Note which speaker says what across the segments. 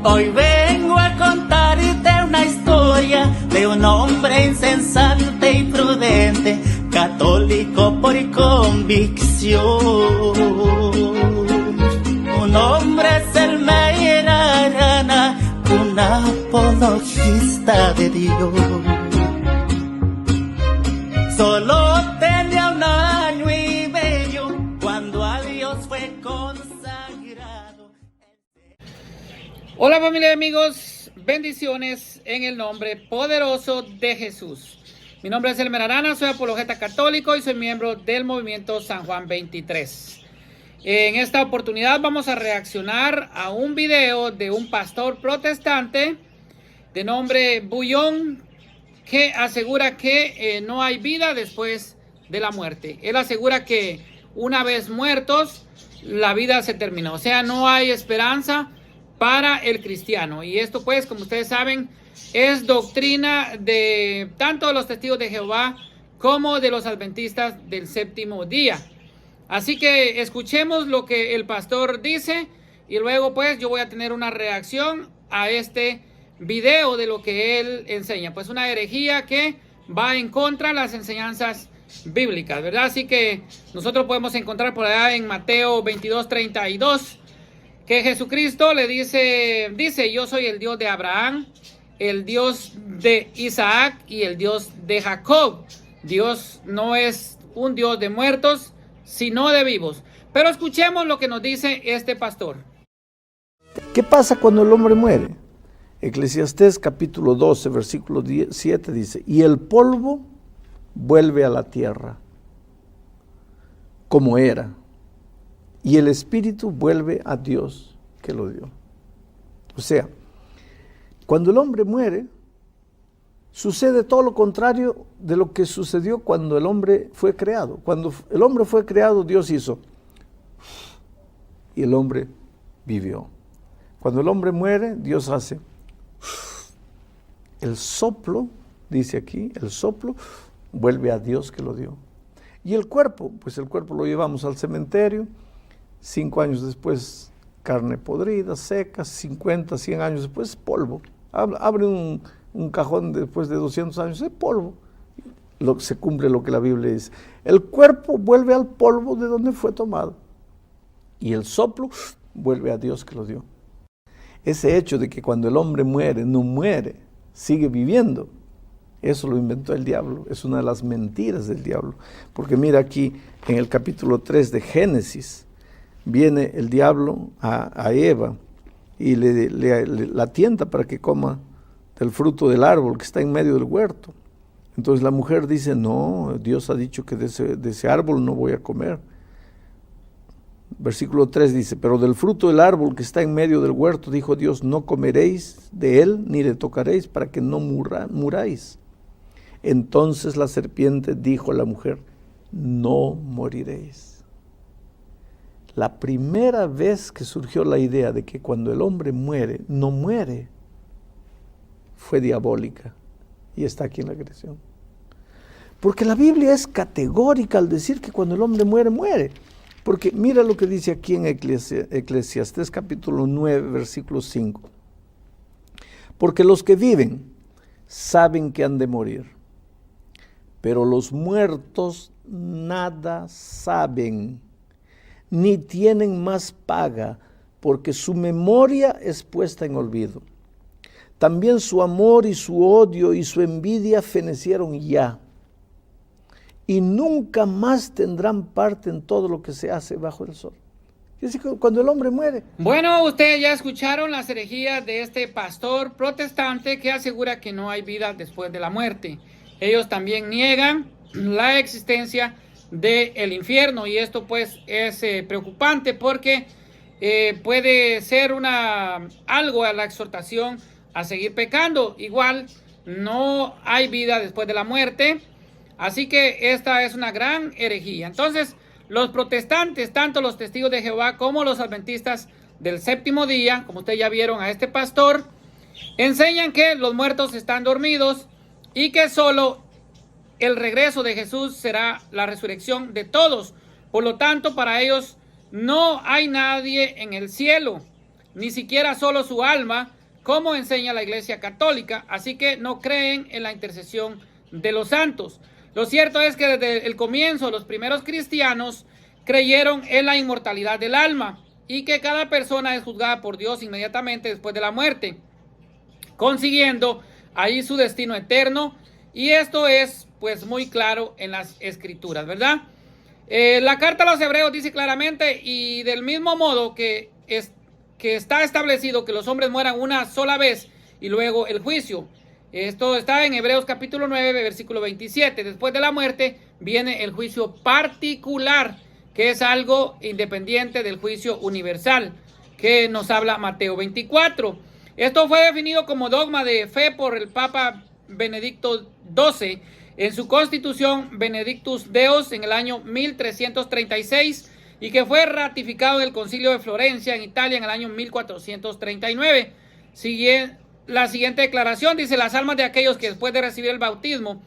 Speaker 1: Hoy vengo a contarte una historia de un hombre insensante y prudente, católico por convicción. Un hombre selmeirarana, un apologista de Dios. Solo tenía un año y medio cuando a Dios fue consagrado.
Speaker 2: Hola familia y amigos, bendiciones en el nombre poderoso de Jesús. Mi nombre es Elmer Arana, soy apologeta católico y soy miembro del movimiento San Juan 23. En esta oportunidad vamos a reaccionar a un video de un pastor protestante de nombre Bouillon, que asegura que no hay vida después de la muerte. Él asegura que una vez muertos, la vida se terminó. O sea, no hay esperanza para el cristiano. Y esto, pues, como ustedes saben, es doctrina de tanto de los testigos de Jehová como de los adventistas del séptimo día. Así que escuchemos lo que el pastor dice y luego, pues, yo voy a tener una reacción a este video de lo que él enseña. Pues una herejía que va en contra de las enseñanzas bíblicas, ¿verdad? Así que nosotros podemos encontrar por allá en Mateo 22:32 que Jesucristo le dice: yo soy el Dios de Abraham, el Dios de Isaac y el Dios de Jacob. Dios no es un Dios de muertos, sino de vivos. Pero escuchemos lo que nos dice este pastor.
Speaker 3: ¿Qué pasa cuando el hombre muere? Eclesiastés capítulo 12, versículo 7 dice: y el polvo vuelve a la tierra como era, y el espíritu vuelve a Dios que lo dio. O sea, cuando el hombre muere, sucede todo lo contrario de lo que sucedió cuando el hombre fue creado. Cuando el hombre fue creado, Dios hizo, y el hombre vivió. Cuando el hombre muere, Dios hace el soplo, dice aquí, el soplo vuelve a Dios que lo dio. Y el cuerpo, pues el cuerpo lo llevamos al cementerio, 5 años después carne podrida, seca, 50, 100 años después polvo. Abre un cajón después de 200 años, es polvo. Se cumple lo que la Biblia dice. El cuerpo vuelve al polvo de donde fue tomado. Y el soplo vuelve a Dios que lo dio. Ese hecho de que cuando el hombre muere, no muere, sigue viviendo, eso lo inventó el diablo, es una de las mentiras del diablo. Porque mira aquí, en el capítulo 3 de Génesis, viene el diablo a Eva y la tienta para que coma del fruto del árbol que está en medio del huerto. Entonces la mujer dice: no, Dios ha dicho que de ese árbol no voy a comer. Versículo 3 dice: pero del fruto del árbol que está en medio del huerto, dijo Dios, no comeréis de él, ni le tocaréis, para que no muráis. Entonces la serpiente dijo a la mujer: no moriréis. La primera vez que surgió la idea de que cuando el hombre muere, no muere, fue diabólica, y está aquí en la creación. Porque la Biblia es categórica al decir que cuando el hombre muere, muere. Porque mira lo que dice aquí en Eclesiastés capítulo 9, versículo 5. Porque los que viven saben que han de morir, pero los muertos nada saben, ni tienen más paga, porque su memoria es puesta en olvido. También su amor y su odio y su envidia fenecieron ya, y nunca más tendrán parte en todo lo que se hace bajo el sol. Es decir, cuando el hombre muere.
Speaker 2: Bueno, ustedes ya escucharon las herejías de este pastor protestante que asegura que no hay vida después de la muerte. Ellos también niegan la existencia del infierno, y esto pues es preocupante porque puede ser algo a la exhortación a seguir pecando. Igual no hay vida después de la muerte. Así que esta es una gran herejía. Entonces, los protestantes, tanto los testigos de Jehová como los adventistas del séptimo día, como ustedes ya vieron a este pastor, enseñan que los muertos están dormidos y que solo el regreso de Jesús será la resurrección de todos. Por lo tanto, para ellos no hay nadie en el cielo, ni siquiera solo su alma, como enseña la Iglesia Católica, así que no creen en la intercesión de los santos. Lo cierto es que desde el comienzo los primeros cristianos creyeron en la inmortalidad del alma y que cada persona es juzgada por Dios inmediatamente después de la muerte, consiguiendo ahí su destino eterno, y esto es pues muy claro en las Escrituras, ¿verdad? La carta a los Hebreos dice claramente, y del mismo modo que está establecido que los hombres mueran una sola vez y luego el juicio. Esto está en Hebreos capítulo 9, versículo 27. Después de la muerte viene el juicio particular, que es algo independiente del juicio universal, que nos habla Mateo 24. Esto fue definido como dogma de fe por el Papa Benedicto XII en su Constitución Benedictus Deus en el año 1336 y que fue ratificado en el Concilio de Florencia en Italia en el año 1439. La siguiente declaración dice: las almas de aquellos que después de recibir el bautismo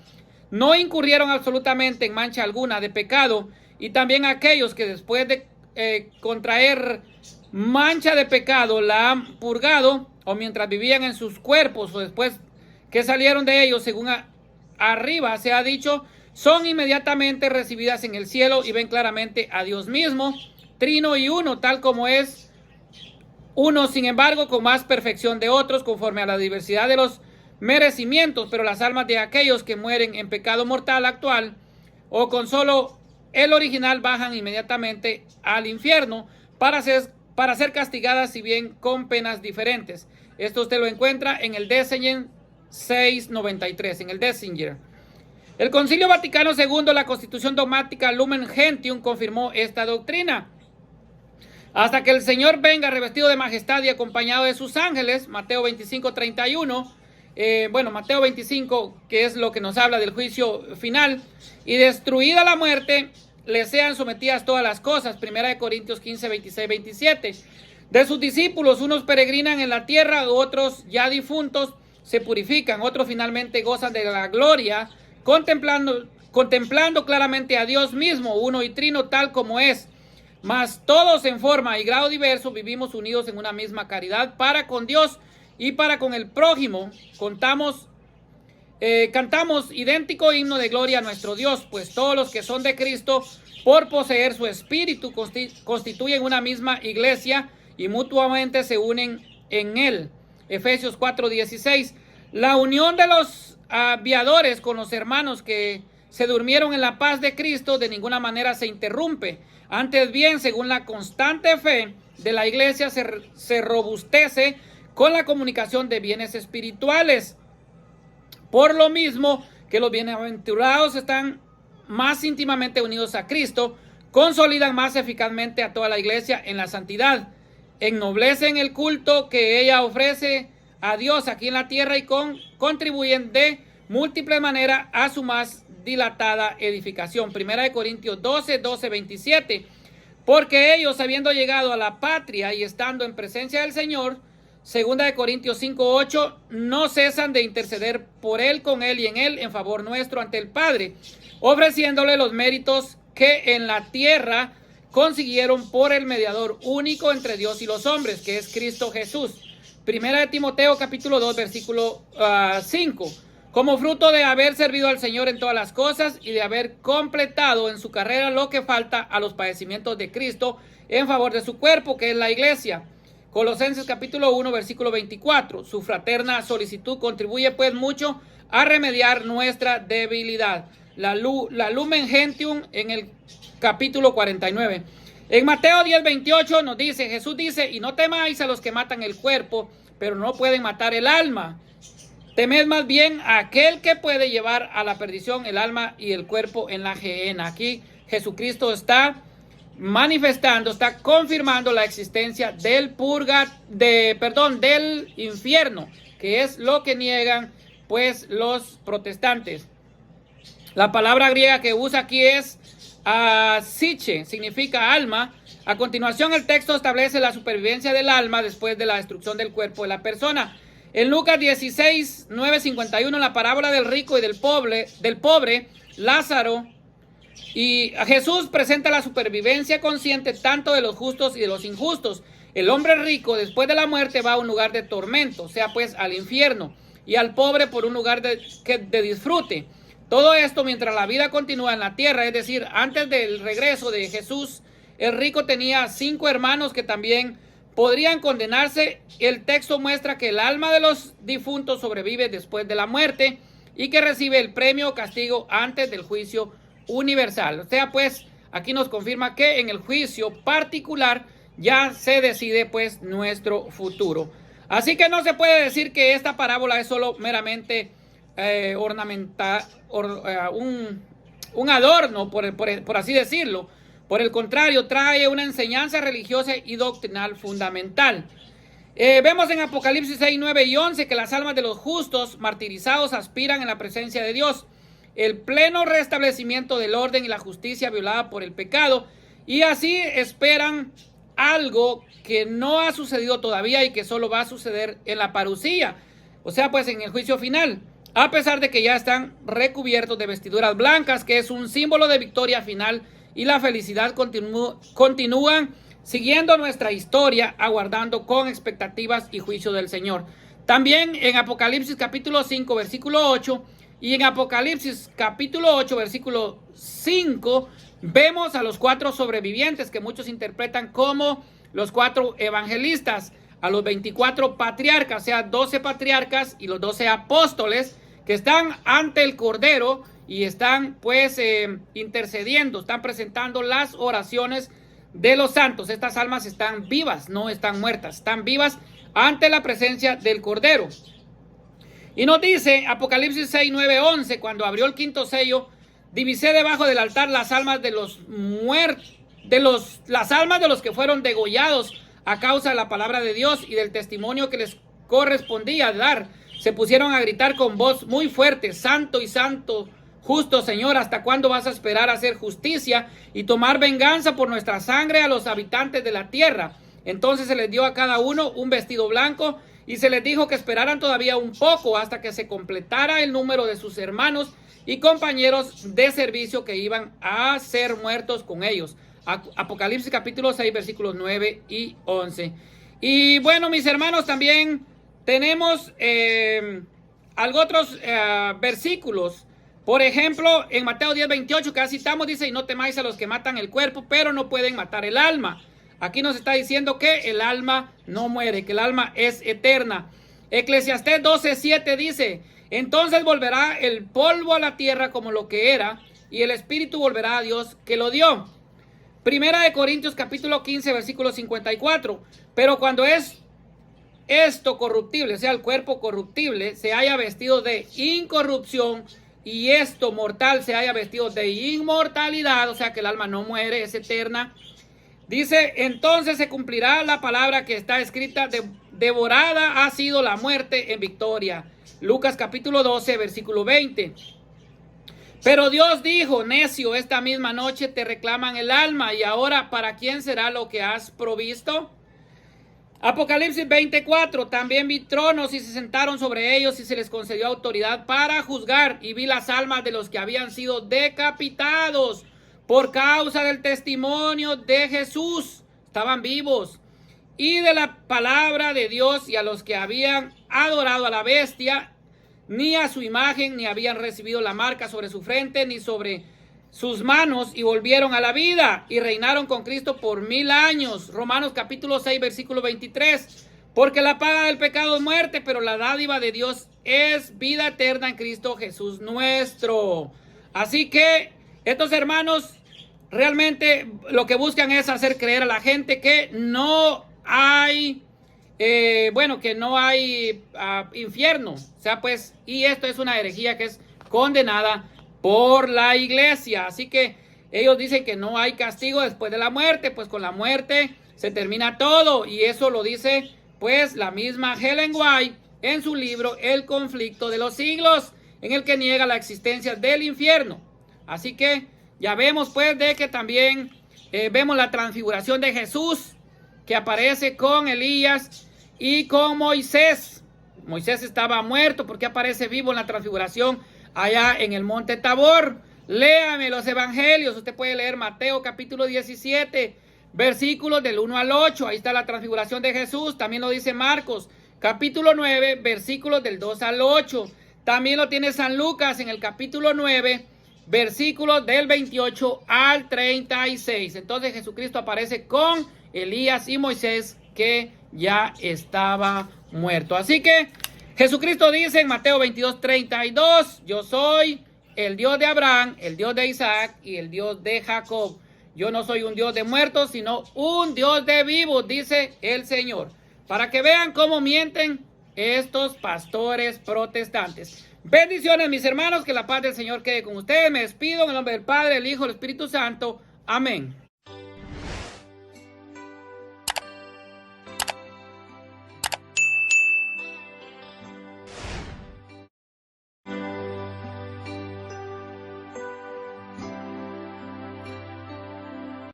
Speaker 2: no incurrieron absolutamente en mancha alguna de pecado, y también aquellos que después de contraer mancha de pecado la han purgado, o mientras vivían en sus cuerpos o después que salieron de ellos, según arriba se ha dicho, son inmediatamente recibidas en el cielo y ven claramente a Dios mismo, trino y uno, tal como es uno, sin embargo, con más perfección de otros, conforme a la diversidad de los merecimientos. Pero las almas de aquellos que mueren en pecado mortal actual o con solo el original bajan inmediatamente al infierno para ser castigadas, si bien con penas diferentes. Esto usted lo encuentra en el Dessinger 693, en el Dessinger. El Concilio Vaticano II, la Constitución Dogmática Lumen Gentium, confirmó esta doctrina. Hasta que el Señor venga revestido de majestad y acompañado de sus ángeles, Mateo 25, 31, Mateo 25, que es lo que nos habla del juicio final, y destruida la muerte, le sean sometidas todas las cosas, 1 Corintios 15, 26, 27. De sus discípulos, unos peregrinan en la tierra, otros ya difuntos se purifican, otros finalmente gozan de la gloria, contemplando claramente a Dios mismo, uno y trino tal como es. Mas todos en forma y grado diverso vivimos unidos en una misma caridad para con Dios y para con el prójimo. Cantamos idéntico himno de gloria a nuestro Dios, pues todos los que son de Cristo, por poseer su espíritu, constituyen una misma iglesia y mutuamente se unen en él. Efesios 4:16. La unión de los aviadores con los hermanos que se durmieron en la paz de Cristo de ninguna manera se interrumpe. Antes bien, según la constante fe de la iglesia, se robustece con la comunicación de bienes espirituales. Por lo mismo que los bienaventurados están más íntimamente unidos a Cristo, consolidan más eficazmente a toda la iglesia en la santidad, ennoblecen el culto que ella ofrece a Dios aquí en la tierra y contribuyen de múltiple manera a su más dilatada edificación. 1 Corintios 12, 27. Porque ellos, habiendo llegado a la patria y estando en presencia del Señor, 2 Corintios 5, 8, no cesan de interceder por él, con él y en él, en favor nuestro ante el Padre, ofreciéndole los méritos que en la tierra consiguieron por el mediador único entre Dios y los hombres, que es Cristo Jesús. 1 Timoteo capítulo 2, versículo 5. Como fruto de haber servido al Señor en todas las cosas y de haber completado en su carrera lo que falta a los padecimientos de Cristo en favor de su cuerpo, que es la iglesia. Colosenses capítulo 1, versículo 24. Su fraterna solicitud contribuye pues mucho a remediar nuestra debilidad. La Lumen Gentium en el capítulo 49. En Mateo 10, 28 nos dice, Jesús dice: y no temáis a los que matan el cuerpo, pero no pueden matar el alma. Temed más bien a aquel que puede llevar a la perdición el alma y el cuerpo en la gehenna. Aquí Jesucristo está manifestando, está confirmando la existencia del del infierno, que es lo que niegan pues los protestantes. La palabra griega que usa aquí es psiche, significa alma. A continuación el texto establece la supervivencia del alma después de la destrucción del cuerpo de la persona. En Lucas 16, 9:51, la parábola del rico y del pobre Lázaro, y Jesús presenta la supervivencia consciente tanto de los justos y de los injustos, el hombre rico después de la muerte va a un lugar de tormento, o sea pues al infierno, y al pobre por un lugar de disfrute. Todo esto mientras la vida continúa en la tierra, es decir, antes del regreso de Jesús, el rico tenía 5 hermanos que también podrían condenarse. El texto muestra que el alma de los difuntos sobrevive después de la muerte y que recibe el premio o castigo antes del juicio universal. O sea, pues, aquí nos confirma que en el juicio particular ya se decide, pues, nuestro futuro. Así que no se puede decir que esta parábola es solo meramente ornamental, un adorno, por así decirlo. Por el contrario, trae una enseñanza religiosa y doctrinal fundamental. Vemos en Apocalipsis 6, 9 y 11 que las almas de los justos martirizados aspiran en la presencia de Dios, el pleno restablecimiento del orden y la justicia violada por el pecado, y así esperan algo que no ha sucedido todavía y que solo va a suceder en la parusía, o sea pues en el juicio final, a pesar de que ya están recubiertos de vestiduras blancas, que es un símbolo de victoria final, y la felicidad continúan siguiendo nuestra historia, aguardando con expectativas y juicio del Señor. También en Apocalipsis capítulo 5 versículo 8 y en Apocalipsis capítulo 8 versículo 5 vemos a los 4 sobrevivientes que muchos interpretan como los 4 evangelistas, a los 24 patriarcas, o sea 12 patriarcas y los 12 apóstoles que están ante el Cordero y están pues intercediendo, están presentando las oraciones de los santos. Estas almas están vivas, no están muertas, están vivas ante la presencia del Cordero. Y nos dice Apocalipsis 6, 9, 11, cuando abrió el quinto sello, divisé debajo del altar las almas de los muertos, las almas de los que fueron degollados a causa de la palabra de Dios y del testimonio que les correspondía dar. Se pusieron a gritar con voz muy fuerte: santo y santo, justo Señor, ¿hasta cuándo vas a esperar a hacer justicia y tomar venganza por nuestra sangre a los habitantes de la tierra? Entonces se les dio a cada uno un vestido blanco y se les dijo que esperaran todavía un poco hasta que se completara el número de sus hermanos y compañeros de servicio que iban a ser muertos con ellos. Apocalipsis capítulo 6 versículos 9 y 11. Y bueno, mis hermanos, también tenemos otros versículos. Por ejemplo, en Mateo 10, 28, que ya citamos, dice: y no temáis a los que matan el cuerpo, pero no pueden matar el alma. Aquí nos está diciendo que el alma no muere, que el alma es eterna. Eclesiastés 12, 7 dice: entonces volverá el polvo a la tierra como lo que era, y el espíritu volverá a Dios que lo dio. Primera de Corintios capítulo 15, versículo 54. Pero cuando es esto corruptible, o sea, el cuerpo corruptible, se haya vestido de incorrupción, y esto mortal se haya vestido de inmortalidad, o sea que el alma no muere, es eterna. Dice: entonces se cumplirá la palabra que está escrita: devorada ha sido la muerte en victoria. Lucas capítulo 12, versículo 20. Pero Dios dijo: necio, esta misma noche te reclaman el alma, y ahora ¿para quién será lo que has provisto? Apocalipsis 24, también vi tronos y se sentaron sobre ellos y se les concedió autoridad para juzgar, y vi las almas de los que habían sido decapitados por causa del testimonio de Jesús, estaban vivos, y de la palabra de Dios, y a los que habían adorado a la bestia, ni a su imagen, ni habían recibido la marca sobre su frente, ni sobre sus manos, y volvieron a la vida y reinaron con Cristo por 1000 años. Romanos capítulo 6 versículo 23. Porque la paga del pecado es muerte, pero la dádiva de Dios es vida eterna en Cristo Jesús nuestro. Así que estos hermanos realmente lo que buscan es hacer creer a la gente que no hay que no hay infierno. O sea pues, y esto es una herejía que es condenada por la iglesia. Así que ellos dicen que no hay castigo después de la muerte, pues con la muerte se termina todo, y eso lo dice pues la misma Ellen White en su libro El conflicto de los siglos, en el que niega la existencia del infierno. Así que ya vemos pues de que también vemos la transfiguración de Jesús, que aparece con Elías y con Moisés. Moisés estaba muerto, porque aparece vivo en la transfiguración allá en el monte Tabor. Léame los evangelios, usted puede leer Mateo capítulo 17, versículos del 1 al 8. Ahí está la transfiguración de Jesús. También lo dice Marcos, capítulo 9, versículos del 2 al 8. También lo tiene San Lucas en el capítulo 9, versículos del 28 al 36. Entonces Jesucristo aparece con Elías y Moisés, que ya estaba muerto. Así que Jesucristo dice en Mateo 22, 32, yo soy el Dios de Abraham, el Dios de Isaac y el Dios de Jacob. Yo no soy un Dios de muertos, sino un Dios de vivos, dice el Señor. Para que vean cómo mienten estos pastores protestantes. Bendiciones, mis hermanos, que la paz del Señor quede con ustedes. Me despido en el nombre del Padre, el Hijo y el Espíritu Santo. Amén.